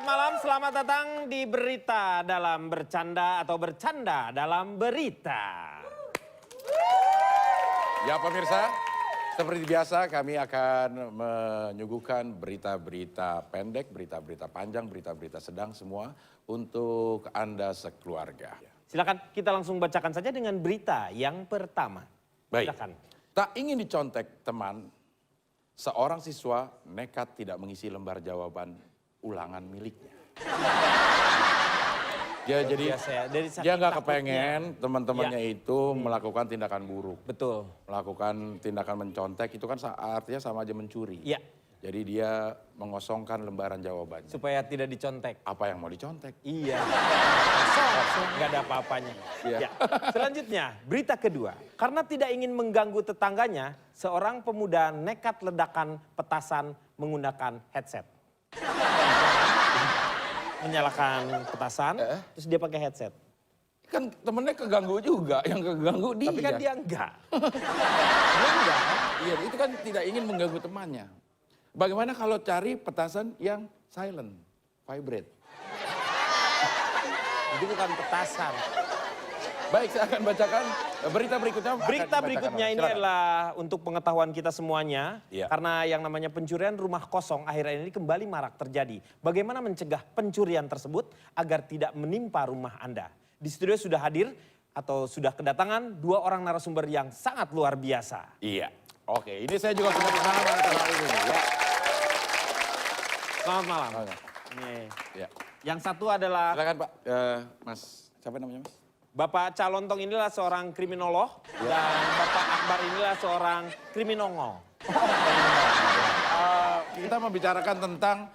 malam, selamat datang di Berita dalam Bercanda atau Bercanda dalam Berita. Ya pemirsa, seperti biasa kami akan menyuguhkan berita-berita pendek, berita-berita panjang, berita-berita sedang semua untuk Anda sekeluarga. Silakan kita langsung bacakan saja dengan berita yang pertama. Baik, Silakan. tak ingin dicontek teman, seorang siswa nekat tidak mengisi lembar jawaban ulangan miliknya. Dia jadi dia nggak kepengen teman-temannya itu melakukan tindakan buruk. Betul. Melakukan tindakan mencontek itu kan artinya sama aja mencuri. Iya. Jadi dia mengosongkan lembaran jawabannya. Supaya tidak dicontek. Apa yang mau dicontek? Iya. Kosong. Nggak ada apa-apanya. Iya. Ya. Selanjutnya, berita kedua. Karena tidak ingin mengganggu tetangganya, seorang pemuda nekat ledakan petasan menggunakan headset. Menyalakan petasan, terus dia pakai headset. Kan temennya keganggu juga, yang keganggu dia. Tapi kan dia enggak. Dia enggak. Iya, itu kan tidak ingin mengganggu temannya. Bagaimana kalau cari petasan yang silent, vibrate? Itu bukan petasan. Baik, saya akan bacakan berita berikutnya. Berita berikutnya ini adalah untuk pengetahuan kita semuanya. Iya. Karena yang namanya pencurian rumah kosong akhir-akhir ini kembali marak terjadi. Bagaimana mencegah pencurian tersebut agar tidak menimpa rumah Anda? Di studio sudah hadir atau sudah kedatangan dua orang narasumber yang sangat luar biasa. Iya. Oke, ini saya juga punya pengalaman tentang hal ini. Ya. Selamat malam. Ini. Ya. Yang satu adalah Silakan Pak, Mas, siapa namanya Mas? Bapak Calontong inilah seorang kriminolog dan Bapak Akbar inilah seorang kriminongol. Kita membicarakan tentang,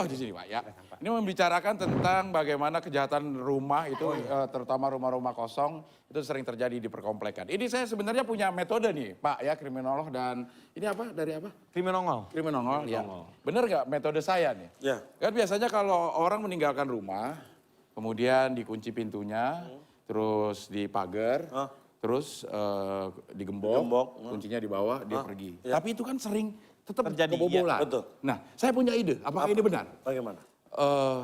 di sini Pak ya. Ini membicarakan tentang bagaimana kejahatan rumah itu, terutama rumah-rumah kosong, itu sering terjadi di perkomplekan. Ini saya sebenarnya punya metode nih Pak ya, kriminolog dan, ini apa, dari apa? Kriminongol. Kriminongol, ya. Bener gak metode saya nih? Ya. Kan biasanya kalau orang meninggalkan rumah, kemudian dikunci pintunya, terus dipagar, terus digembok, kuncinya di bawah, dia pergi. Ya. Tapi itu kan sering tetap Terjadi, kebobolan. iya, betul. Nah, saya punya ide, apakah ini benar? Bagaimana?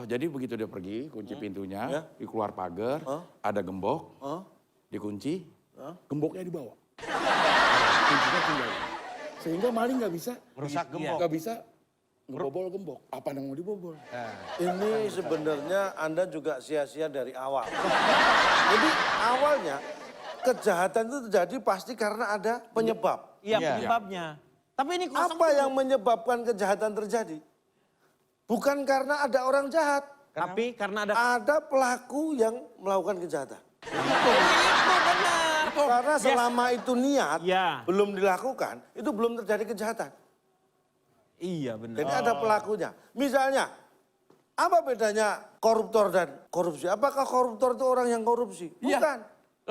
Jadi begitu dia pergi, kunci pintunya, di keluar pagar, ada gembok, dikunci, gemboknya dibawa. Kuncinya tinggal. Sehingga maling nggak bisa Merusak gembok. nggak bisa ngebobol gembok. Apa yang mau dibobol? Ini sebenarnya Anda juga sia-sia dari awal. Jadi awalnya kejahatan itu terjadi pasti karena ada penyebab. Iya, penyebabnya. Tapi ini kosong Apa yang menyebabkan kejahatan terjadi? Bukan karena ada orang jahat. Tapi karena ada... Ada pelaku yang melakukan kejahatan. Itu benar. Karena selama itu niat Ya. belum dilakukan, itu belum terjadi kejahatan. Iya benar. Jadi ada pelakunya. Misalnya, apa bedanya koruptor dan korupsi? Apakah koruptor itu orang yang korupsi? Iya. Bukan.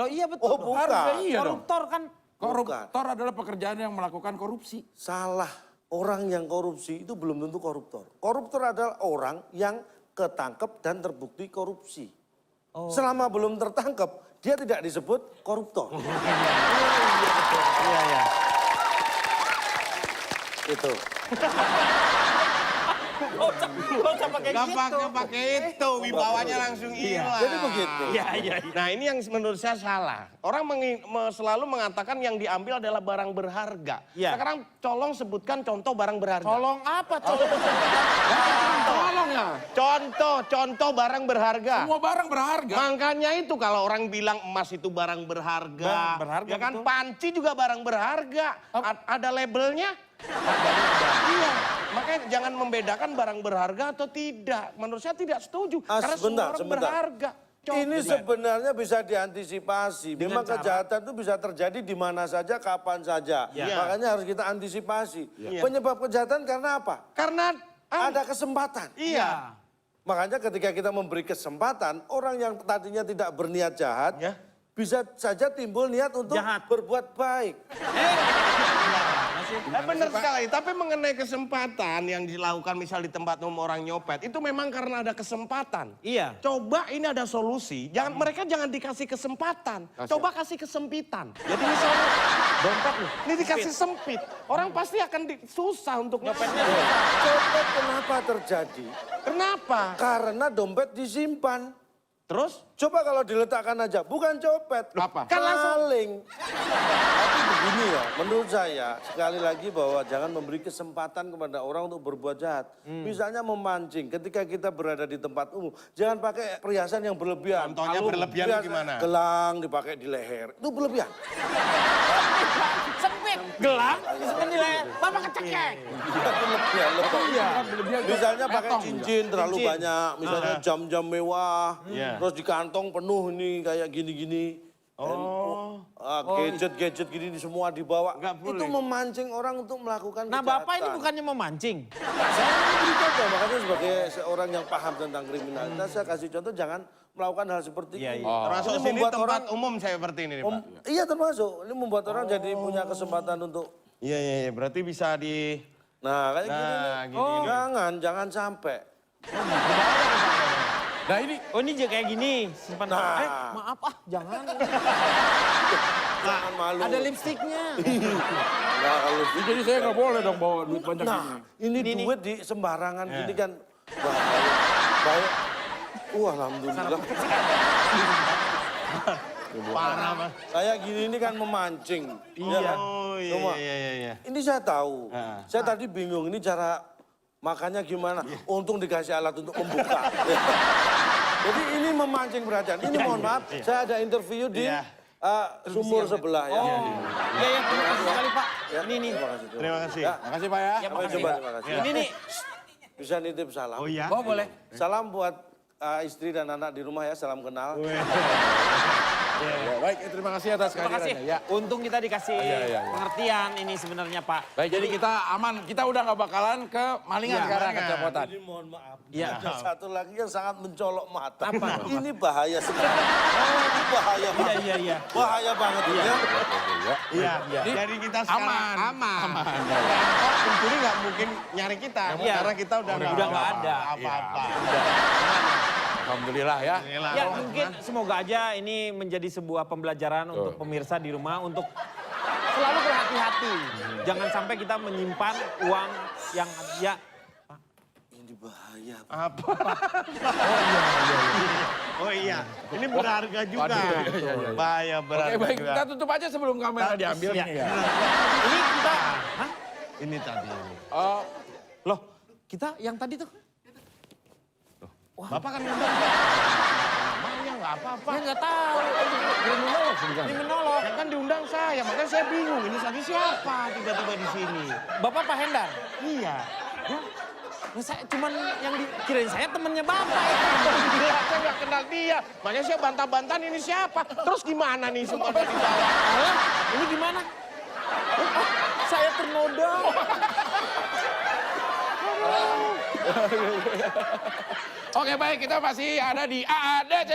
Oh iya betul. Oh, bukan. Harusnya iya dong. Koruptor kan... Koruptor adalah pekerjaan yang melakukan korupsi. Salah. Orang yang korupsi itu belum tentu koruptor. Koruptor adalah orang yang ketangkep dan terbukti korupsi. Selama belum tertangkap, dia tidak disebut koruptor. Iya, iya. Itu. Gak pakai gitu. pakai itu, wibawanya langsung hilang. Jadi begitu. Iya, iya. Nah ini yang menurut saya salah. Orang selalu mengatakan yang diambil adalah barang berharga. Iya. Sekarang colong sebutkan contoh barang berharga. Tolong apa? Tolong. Tolong ya. Contoh barang berharga. Semua barang berharga. Makanya itu kalau orang bilang emas itu barang berharga. Barang berharga, Ya kan betul. panci juga barang berharga. Ada labelnya. Iya. Makanya jangan membedakan barang berharga atau tidak. Menurut saya tidak setuju. Karena semua orang berharga. Ini sebenarnya bisa diantisipasi. Memang kejahatan itu bisa terjadi di mana saja, kapan saja. Ya. Makanya harus kita antisipasi. Penyebab kejahatan karena apa? Karena Ada kesempatan. Iya. Makanya ketika kita memberi kesempatan, orang yang tadinya tidak berniat jahat, bisa saja timbul niat untuk Jahat. berbuat baik. kasih. Benar sekali, tapi mengenai kesempatan yang dilakukan misal di tempat umum orang nyopet, itu memang karena ada kesempatan. Iya. Coba ini ada solusi, mereka jangan dikasih kesempatan, coba kasih kesempitan. Jadi misalnya Dompet nih. ini dikasih sempit, orang pasti akan susah untuk nyopetnya. Copet kenapa terjadi? Kenapa? Karena dompet disimpan. Terus? Coba kalau diletakkan aja, bukan copet. Apa? Kan maling. Tapi begini ya, menurut saya sekali lagi bahwa jangan memberi kesempatan kepada orang untuk berbuat jahat. Misalnya memancing, ketika kita berada di tempat umum, jangan pakai perhiasan yang berlebihan. Contohnya Kalung, berlebihan biasa gimana? Gelang dipakai di leher, itu berlebihan. Sempit. Gelang? Disimpan di leher. Bapak kecekek. Berlebihan, lebih. Misalnya pakai Metong cincin terlalu Cincin. banyak, misalnya jam-jam mewah, Iya. terus di kantong penuh nih kayak gini-gini. Gadget-gadget gini semua dibawa. Nggak boleh. Itu memancing orang untuk melakukan Nah kejahatan. Bapak ini bukannya memancing. Saya memberi contoh, makanya sebagai seorang yang paham tentang kriminalitas, saya kasih contoh jangan melakukan hal seperti Iya, ini. iya. Termasuk Ini sini membuat tempat umum saya seperti ini nih, Pak. Iya termasuk, ini membuat orang jadi punya kesempatan untuk, Iya, berarti bisa di... nah kayak gini nih. Nah, gini. Jangan sampai. Nah ini Oh ini kayak gini. Simpan. Nah. Maaf jangan. Jangan malu. Ada lipstiknya. Nah, kalau jadi saya nggak boleh dong bawa duit banyak Nah, ini. ini duit di sembarangan gini kan bahaya. Alhamdulillah. Parah, Mas. Saya gini ini kan memancing. Iya. kan? Oh, Cuma, iya. ini saya tahu. Saya tadi bingung ini cara makannya gimana. Untung dikasih alat untuk membuka. Jadi ini memancing perhatian. Ini mohon maaf, saya ada interview di Iya. sumur sebelah ya. Iya terima kasih sekali Pak. Ya, Ini nih. Terima kasih. Terima kasih. Ya, Makasih Pak ya. Ya, sampai makasih. jumpa, terima kasih. Ini nih. Bisa nitip salam. Oh iya? Oh boleh. Salam buat istri dan anak di rumah ya, salam kenal. Ya, baik, terima kasih atas Terima kasih. kehadirannya. Ya. Untung kita dikasih iya. pengertian ini sebenarnya Pak. Baik, jadi kita aman. Kita udah nggak bakalan ke malingan sekarang, ke copotan. Ini mohon maaf. Iya. Ada satu lagi yang sangat mencolok mata. Apa? Ini bahaya sekali. Ini bahaya banget. Iya. Bahaya banget ya. Iya. Jadi kita sekarang aman. Rampok pencuri nggak mungkin nyari kita. Iya. Karena kita udah nggak ada. apa-apa. Alhamdulillah ya. Ya mungkin semoga aja ini menjadi sebuah pembelajaran untuk pemirsa di rumah untuk selalu berhati-hati. Jangan sampai kita menyimpan uang yang ya Ini bahaya. Apa? Oh iya. Ini berharga juga. Waduh, iya. Bahaya Oke, berharga baik. juga. Kita tutup aja sebelum kamera diambil Iya. nih ya. ini kita hah? Ini tadi. Oh, Loh, kita yang tadi tuh Bapak kan ngundang. Namanya nggak apa-apa. saya nggak tahu. Kriminolog. Yang kan diundang saya, makanya saya bingung. Ini tadi siapa tiba-tiba di sini? Bapak Pak Hendar. Iya. Nah, saya cuman yang dikirain saya temennya Bapak itu. Saya nggak kenal dia. Makanya saya bantah-bantahan ini siapa. Terus gimana nih semua udah dibawa? Hah? Ini gimana? Saya ternoda. oke baik, kita masih ada di AADC.